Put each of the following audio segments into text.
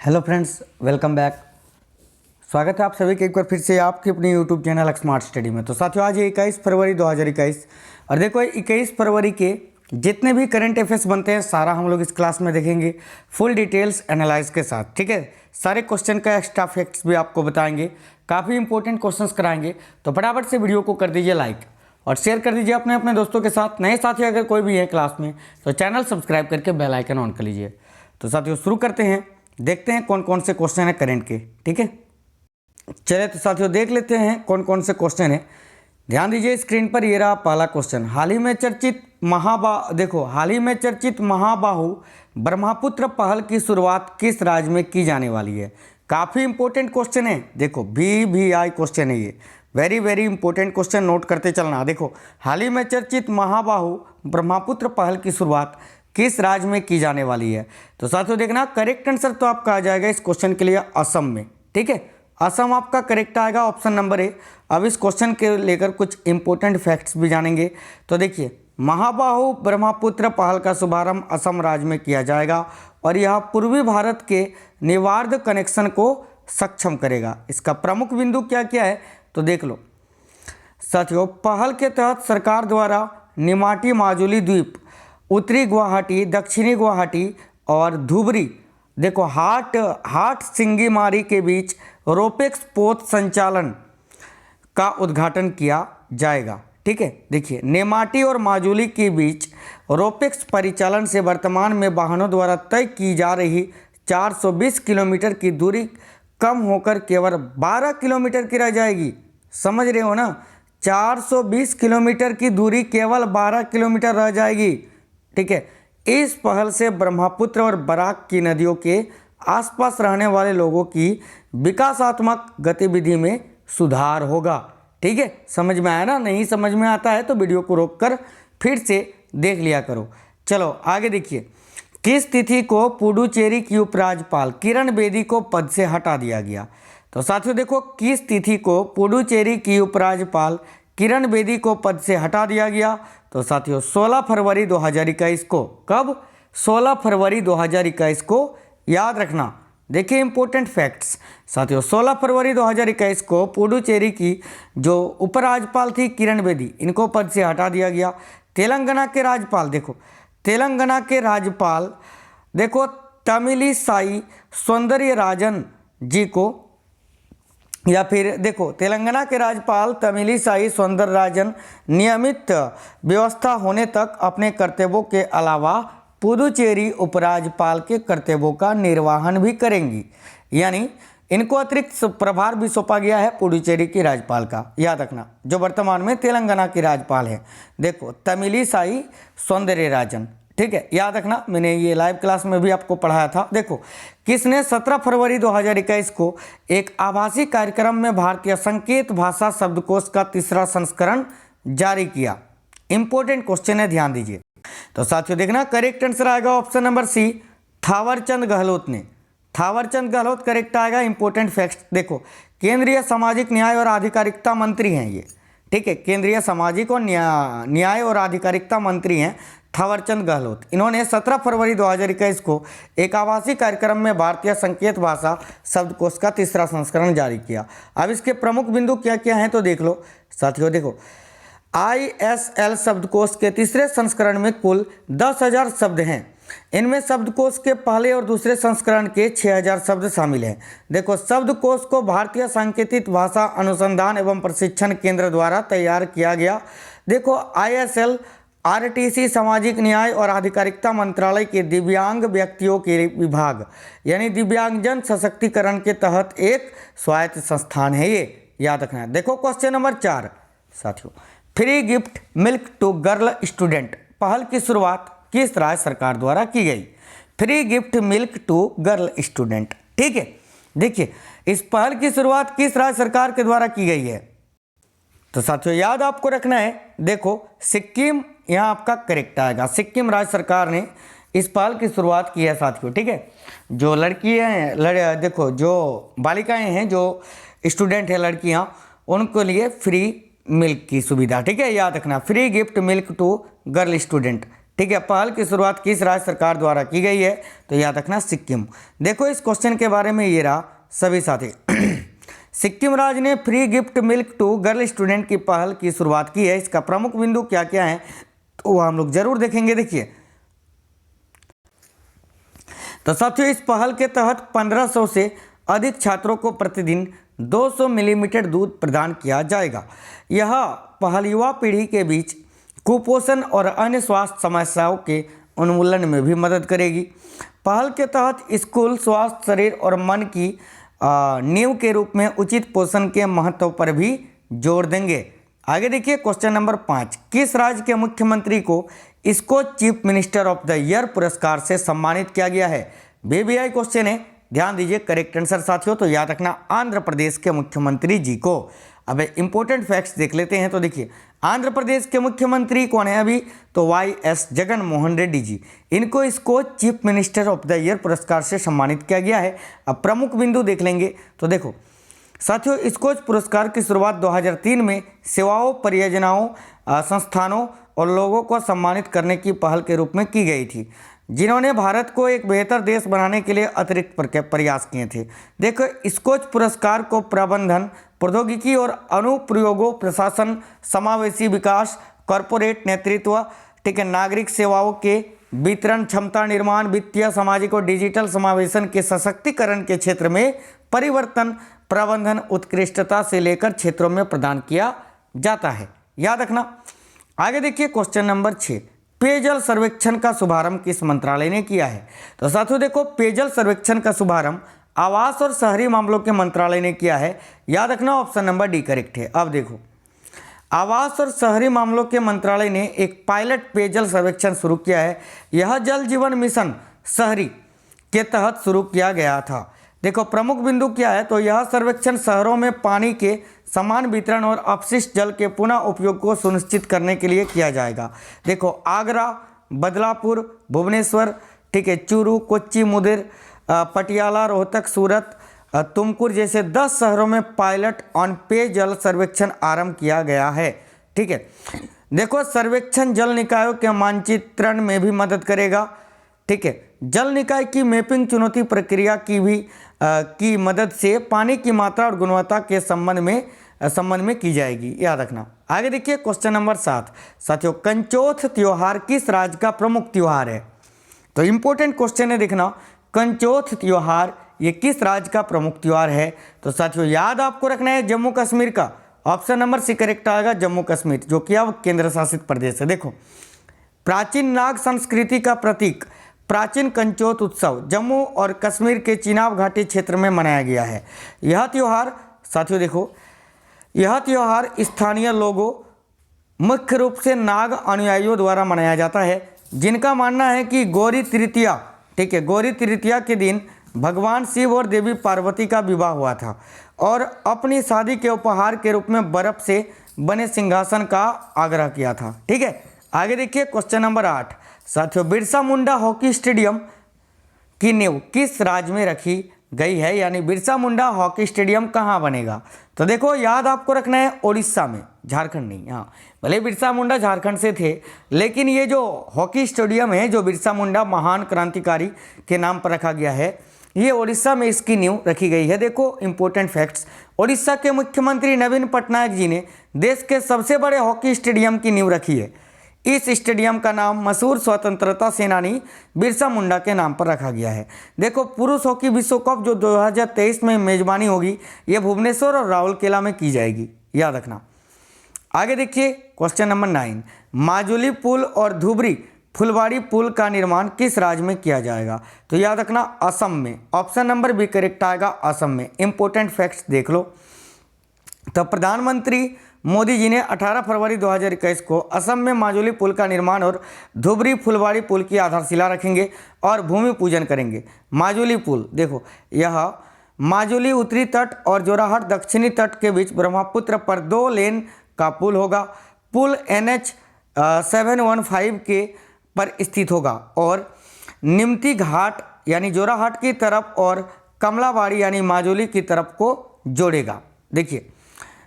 Hello friends, welcome back. स्वागत है आप सभी के एक बार फिर से आपके अपने यूट्यूब चैनल स्मार्ट स्टडी में। तो साथियों, आज 21 फरवरी 2021 और देखो 21 फरवरी के जितने भी करंट अफेयर्स बनते हैं सारा हम लोग इस क्लास में देखेंगे फुल डिटेल्स एनालाइज के साथ। ठीक है, सारे क्वेश्चन का एक्स्ट्रा फैक्ट्स भी आपको बताएंगे, काफ़ी इंपॉर्टेंट क्वेश्चंस कराएंगे। तो फटाफट से वीडियो को कर दीजिए लाइक और शेयर कर दीजिए अपने अपने दोस्तों के साथ। नए साथी अगर कोई भी है क्लास में तो चैनल सब्सक्राइब करके बेल आइकन ऑन कर लीजिए। तो साथियों शुरू करते हैं, देखते हैं कौन कौन से क्वेश्चन है करंट के। ठीक है, चलिए तो साथियों देख लेते हैं कौन कौन से क्वेश्चन है। ध्यान दीजिए स्क्रीन पर, ये रहा पहला क्वेश्चन। हाल ही में चर्चित महाबाहु ब्रह्मपुत्र पहल की शुरुआत किस राज्य में की जाने वाली है। काफ़ी इंपॉर्टेंट क्वेश्चन है। देखो VVI क्वेश्चन है ये, very very important question, note करते चलना। देखो, हाल ही में चर्चित महाबाहु ब्रह्मपुत्र पहल की शुरुआत किस राज्य में की जाने वाली है। तो साथियों देखना, करेक्ट आंसर तो आपका आ जाएगा इस क्वेश्चन के लिए असम में। ठीक है, असम आपका करेक्ट आएगा, ऑप्शन नंबर ए। अब इस क्वेश्चन के लेकर कुछ इंपॉर्टेंट फैक्ट्स भी जानेंगे। तो देखिए, महाबाहु ब्रह्मपुत्र पहल का शुभारंभ असम राज्य में किया जाएगा और यह पूर्वी भारत के निर्बाध कनेक्शन को सक्षम करेगा। इसका प्रमुख बिंदु क्या क्या है तो देख लो साथियों। पहल के तहत सरकार द्वारा निमाटी माजुली द्वीप, उत्तरी गुवाहाटी, दक्षिणी गुवाहाटी और धुबरी, देखो हाट सिंगीमारी के बीच रोपेक्स पोत संचालन का उद्घाटन किया जाएगा। ठीक है, देखिए नेमाटी और माजुली के बीच रोपेक्स परिचालन से वर्तमान में वाहनों द्वारा तय की जा रही 420 किलोमीटर की दूरी कम होकर केवल 12 किलोमीटर की रह जाएगी। समझ रहे हो ना, 420 किलोमीटर की दूरी केवल 12 किलोमीटर रह जाएगी। ठीक है, इस पहल से ब्रह्मपुत्र और बराक की नदियों के आसपास रहने वाले लोगों की विकासात्मक गतिविधि में सुधार होगा। ठीक है, समझ में आया ना? नहीं समझ में आता है तो वीडियो को रोककर फिर से देख लिया करो। चलो आगे देखिए, किस तिथि को पुडुचेरी की उपराज्यपाल किरण बेदी को पद से हटा दिया गया। तो साथियों देखो, किस तिथि को पुडुचेरी की उपराज्यपाल किरण बेदी को पद से हटा दिया गया। तो साथियों 16 फरवरी 2021 को। कब? 16 फरवरी 2021 को, याद रखना। देखिए इंपॉर्टेंट फैक्ट्स साथियों, 16 फरवरी 2021 को पुडुचेरी की जो उपराज्यपाल थी किरण बेदी, इनको पद से हटा दिया गया। तेलंगाना के राज्यपाल, देखो तेलंगाना के राज्यपाल देखो तमिलिसाई सौंदरराजन जी को, या फिर देखो तेलंगाना के राज्यपाल तमिलिसाई सौंदरराजन नियमित व्यवस्था होने तक अपने कर्तव्यों के अलावा पुडुचेरी उपराज्यपाल के कर्तव्यों का निर्वहन भी करेंगी। यानी इनको अतिरिक्त प्रभार भी सौंपा गया है पुडुचेरी की राज्यपाल का, याद रखना, जो वर्तमान में तेलंगाना की राज्यपाल है। देखो तमिलिसाई सौंदरराजन। ठीक है, याद रखना, मैंने ये लाइव क्लास में भी आपको पढ़ाया था। देखो, किसने 17 फरवरी 2021 को एक आभासी कार्यक्रम में भारतीय संकेत भाषा शब्दकोश का तीसरा संस्करण जारी किया। इंपॉर्टेंट क्वेश्चन है, ध्यान दीजिए। तो साथियों देखना, करेक्ट आंसर आएगा option number C, Thawarchand Gehlot ने। थावरचंद गहलोत करेक्ट आएगा। इंपॉर्टेंट फैक्ट देखो, केंद्रीय सामाजिक न्याय और आधिकारिकता मंत्री हैं ये। ठीक है, केंद्रीय सामाजिक और न्याय और आधिकारिकता मंत्री हैं थावरचंद गहलोत। इन्होंने 17 फरवरी 2021 को एक आभासी कार्यक्रम में भारतीय संकेत भाषा शब्दकोश का तीसरा संस्करण जारी किया। अब इसके प्रमुख बिंदु क्या क्या हैं तो देख लो साथियों। देखो, ISL शब्दकोश के तीसरे संस्करण में कुल 10,000 शब्द हैं। इनमें शब्दकोश के पहले और दूसरे संस्करण के 6,000 शब्द शामिल हैं। देखो, शब्दकोश को भारतीय सांकेतिक भाषा अनुसंधान एवं प्रशिक्षण केंद्र द्वारा तैयार किया गया। देखो, ISL RTC सामाजिक न्याय और आधिकारिकता मंत्रालय के दिव्यांग व्यक्तियों के विभाग यानी दिव्यांगजन सशक्तिकरण के तहत एक स्वायत्त संस्थान है ये, याद रखना है। देखो क्वेश्चन नंबर 4 साथियों, free gift milk to girl student पहल की शुरुआत किस राज्य सरकार द्वारा की गई। Free gift milk to girl student. ठीक है, देखिए इस पहल की शुरुआत किस राज्य सरकार के द्वारा की गई है। तो साथियों याद आपको रखना है, देखो सिक्किम यहाँ आपका करेक्ट आएगा। सिक्किम राज्य सरकार ने इस पहल की शुरुआत की है साथियों। ठीक है, जो लड़कियाँ हैं, देखो जो बालिकाएं हैं, जो स्टूडेंट हैं लड़कियाँ, उनके लिए फ्री मिल्क की सुविधा। ठीक है, याद रखना, free gift milk to girl student. ठीक है, पहल की शुरुआत किस राज्य सरकार द्वारा की गई है? तो याद रखना सिक्किम। देखो इस क्वेश्चन के बारे में ये रहा सभी साथी। सिक्किम राज्य ने free gift milk to girl student की पहल की शुरुआत की है। इसका प्रमुख बिंदु क्या क्या है तो वो हम लोग जरूर देखेंगे। देखिए तो साथियों इस पहल के तहत 1500 से अधिक छात्रों को प्रतिदिन 200 मिलीलीटर दूध प्रदान किया जाएगा। यह पहल युवा पीढ़ी के बीच कुपोषण और अन्य स्वास्थ्य समस्याओं के उन्मूलन में भी मदद करेगी। पहल के तहत स्कूल स्वास्थ्य शरीर और मन की नींव के रूप में उचित पोषण के महत्व पर भी जोर देंगे। आगे देखिए क्वेश्चन नंबर 5, किस राज्य के मुख्यमंत्री को इसको chief minister of the year पुरस्कार से सम्मानित किया गया है? बीबीआई क्वेश्चन है, ध्यान दीजिए करेक्ट आंसर साथियों। तो याद रखना आंध्र प्रदेश के मुख्यमंत्री जी को। अब इंपॉर्टेंट फैक्ट्स देख लेते हैं। तो देखिए आंध्र प्रदेश के मुख्यमंत्री कौन है अभी? तो वाई.एस. जगन मोहन रेड्डी जी। इनको इसको chief minister of the year पुरस्कार से सम्मानित किया गया है। अब प्रमुख बिंदु देख लेंगे। तो देखो साथियों स्कोच पुरस्कार की शुरुआत 2003 में सेवाओं परियोजनाओं संस्थानों और लोगों को सम्मानित करने की पहल के रूप में की गई थी, जिन्होंने भारत को एक बेहतर देश बनाने के लिए अतिरिक्त प्रयास किए थे। देखो स्कोच पुरस्कार को प्रबंधन, प्रौद्योगिकी और अनुप्रयोगों, प्रशासन, समावेशी विकास, कॉरपोरेट नेतृत्व, ठीक है, नागरिक सेवाओं के वितरण, क्षमता निर्माण, वित्तीय, सामाजिक और डिजिटल समावेशन के सशक्तिकरण के क्षेत्र में परिवर्तन, प्रबंधन, उत्कृष्टता से लेकर क्षेत्रों में प्रदान किया जाता है। याद रखना। आगे देखिए क्वेश्चन नंबर 6, पेयजल सर्वेक्षण का शुभारंभ किस मंत्रालय ने किया है? तो साथियों देखो पेयजल सर्वेक्षण का शुभारंभ आवास और शहरी मामलों के मंत्रालय ने किया है। याद रखना ऑप्शन नंबर डी करेक्ट है। अब देखो आवास और शहरी मामलों के मंत्रालय ने एक पायलट पेयजल सर्वेक्षण शुरू किया है। यह जल जीवन मिशन शहरी के तहत शुरू किया गया था। देखो प्रमुख बिंदु क्या है? तो यह सर्वेक्षण शहरों में पानी के समान वितरण और अपशिष्ट जल के पुनः उपयोग को सुनिश्चित करने के लिए किया जाएगा। देखो आगरा, बदलापुर, भुवनेश्वर, ठीक है, चूरू, कोच्चि, मुदिर, पटियाला, रोहतक, सूरत, तुमकुर जैसे 10 शहरों में पायलट ऑन पेयजल सर्वेक्षण आरंभ किया गया है। ठीक है, देखो सर्वेक्षण जल निकायों के मानचित्रण में भी मदद करेगा। ठीक है, जल निकाय की मैपिंग चुनौती प्रक्रिया की मदद से पानी की मात्रा और गुणवत्ता के संबंध में की जाएगी। याद रखना। आगे देखिए क्वेश्चन नंबर 7, साथियों कंचोथ त्योहार किस राज्य का प्रमुख त्योहार है? तो इंपॉर्टेंट क्वेश्चन है, देखना कंचोथ त्योहार ये किस राज्य का प्रमुख त्योहार है? तो साथियों याद आपको रखना है जम्मू कश्मीर का। ऑप्शन नंबर सी करेक्ट आएगा, जम्मू कश्मीर, जो कि अब केंद्र शासित प्रदेश है। देखो प्राचीन नाग संस्कृति का प्रतीक प्राचीन कंचोथ उत्सव जम्मू और कश्मीर के चिनाब घाटी क्षेत्र में मनाया गया है। यह त्यौहार साथियों देखो यह त्यौहार स्थानीय लोगों मुख्य रूप से नाग अनुयायियों द्वारा मनाया जाता है, जिनका मानना है कि गौरी तृतीया, ठीक है, गौरी तृतीया के दिन भगवान शिव और देवी पार्वती का विवाह हुआ था और अपनी शादी के उपहार के रूप में बर्फ से बने सिंहासन का आग्रह किया था। ठीक है, आगे देखिए क्वेश्चन नंबर 8, साथियों बिरसा मुंडा हॉकी स्टेडियम की नींव किस राज्य में रखी गई है? यानी बिरसा मुंडा हॉकी स्टेडियम कहाँ बनेगा? तो देखो याद आपको रखना है उड़ीसा में, झारखंड नहीं। हाँ, भले बिरसा मुंडा झारखंड से थे, लेकिन ये जो हॉकी स्टेडियम है जो बिरसा मुंडा महान क्रांतिकारी के नाम पर रखा गया है, ये उड़ीसा में इसकी नींव रखी गई है। देखो इंपॉर्टेंट फैक्ट्स, उड़ीसा के मुख्यमंत्री नवीन पटनायक जी ने देश के सबसे बड़े हॉकी स्टेडियम की नींव रखी है। इस स्टेडियम का नाम मशहूर स्वतंत्रता सेनानी बिरसा मुंडा के नाम पर रखा गया है। देखो पुरुष हॉकी विश्व कप जो 2023 में मेजबानी होगी, ये भुवनेश्वर और राउरकेला में की जाएगी। याद रखना। आगे देखिए क्वेश्चन नंबर 9, माजुली पुल और धुबरी फुलबाड़ी पुल का निर्माण किस राज्य में किया जाएगा? तो याद रखना असम में। ऑप्शन नंबर बी करेक्ट आएगा, असम में। इंपॉर्टेंट फैक्ट्स देख लो। तो प्रधानमंत्री मोदी जी ने 18 फरवरी 2021 को असम में माजुली पुल का निर्माण और धुबरी फुलबाड़ी पुल की आधारशिला रखेंगे और भूमि पूजन करेंगे। माजुली पुल देखो यह माजुली उत्तरी तट और जोराहट दक्षिणी तट के बीच ब्रह्मपुत्र पर 2 लेन का पुल होगा। पुल NH 715 के पर स्थित होगा और निमती घाट यानी जोराहट की तरफ और कमलाबाड़ी यानी माजुली की तरफ को जोड़ेगा। देखिए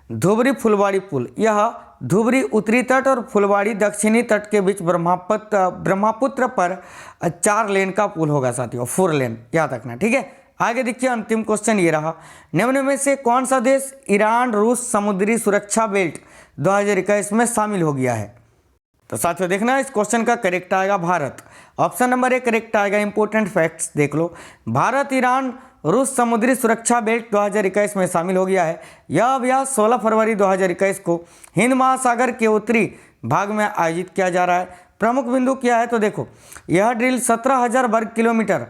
धुबरी फुलबाड़ी पुल यह धुबरी उत्तरी तट और फुलवाड़ी दक्षिणी तट के बीच ब्रह्मपुत्र पर 4 लेन का पुल होगा साथियों, 4 लेन, याद रखना, ठीक है। आगे देखिए अंतिम क्वेश्चन ये रहा, निम्न में से कौन सा देश ईरान रूस समुद्री सुरक्षा बेल्ट 2021 में शामिल हो गया है? तो साथियों देखना इस क्वेश्चन का करेक्ट आएगा भारत। ऑप्शन नंबर 1 करेक्ट आएगा। इंपॉर्टेंट फैक्ट्स देख लो, भारत ईरान रूस समुद्री सुरक्षा बेल्ट 2021 में शामिल हो गया है। यह अभ्यास 16 फरवरी 2021 को हिंद महासागर के उत्तरी भाग में आयोजित किया जा रहा है। प्रमुख बिंदु क्या है तो देखो, यह ड्रिल 17,000 वर्ग किलोमीटर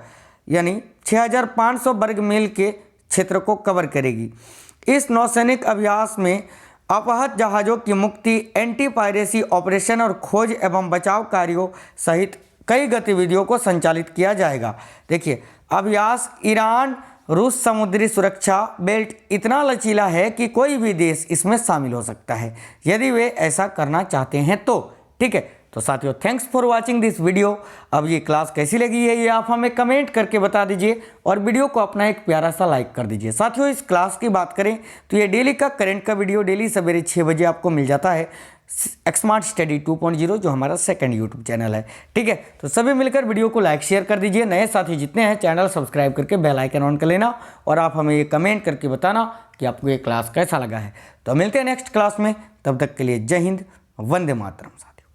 यानी 6,500 वर्ग मील के क्षेत्र को कवर करेगी। इस नौसैनिक अभ्यास में अपहृत जहाज़ों की मुक्ति, एंटी पायरेसी ऑपरेशन और खोज एवं बचाव कार्यों सहित कई गतिविधियों को संचालित किया जाएगा। देखिए अभ्यास ईरान रूस समुद्री सुरक्षा बेल्ट इतना लचीला है कि कोई भी देश इसमें शामिल हो सकता है यदि वे ऐसा करना चाहते हैं तो, ठीक है। तो साथियों thanks for watching this video. अब ये क्लास कैसी लगी है ये आप हमें कमेंट करके बता दीजिए और वीडियो को अपना एक प्यारा सा लाइक कर दीजिए। साथियों इस क्लास की बात करें तो ये डेली का करंट का वीडियो डेली सवेरे 6 बजे आपको मिल जाता है स्मार्ट स्टडी 2.0 जो हमारा सेकंड यूट्यूब चैनल है, ठीक है। तो सभी मिलकर वीडियो को लाइक शेयर कर दीजिए। नए साथी जितने हैं चैनल सब्सक्राइब करके बेल आइकन ऑन कर लेना और आप हमें ये कमेंट करके बताना कि आपको ये क्लास कैसा लगा है। तो मिलते हैं नेक्स्ट क्लास में, तब तक के लिए जय हिंद, वंदे मातरम।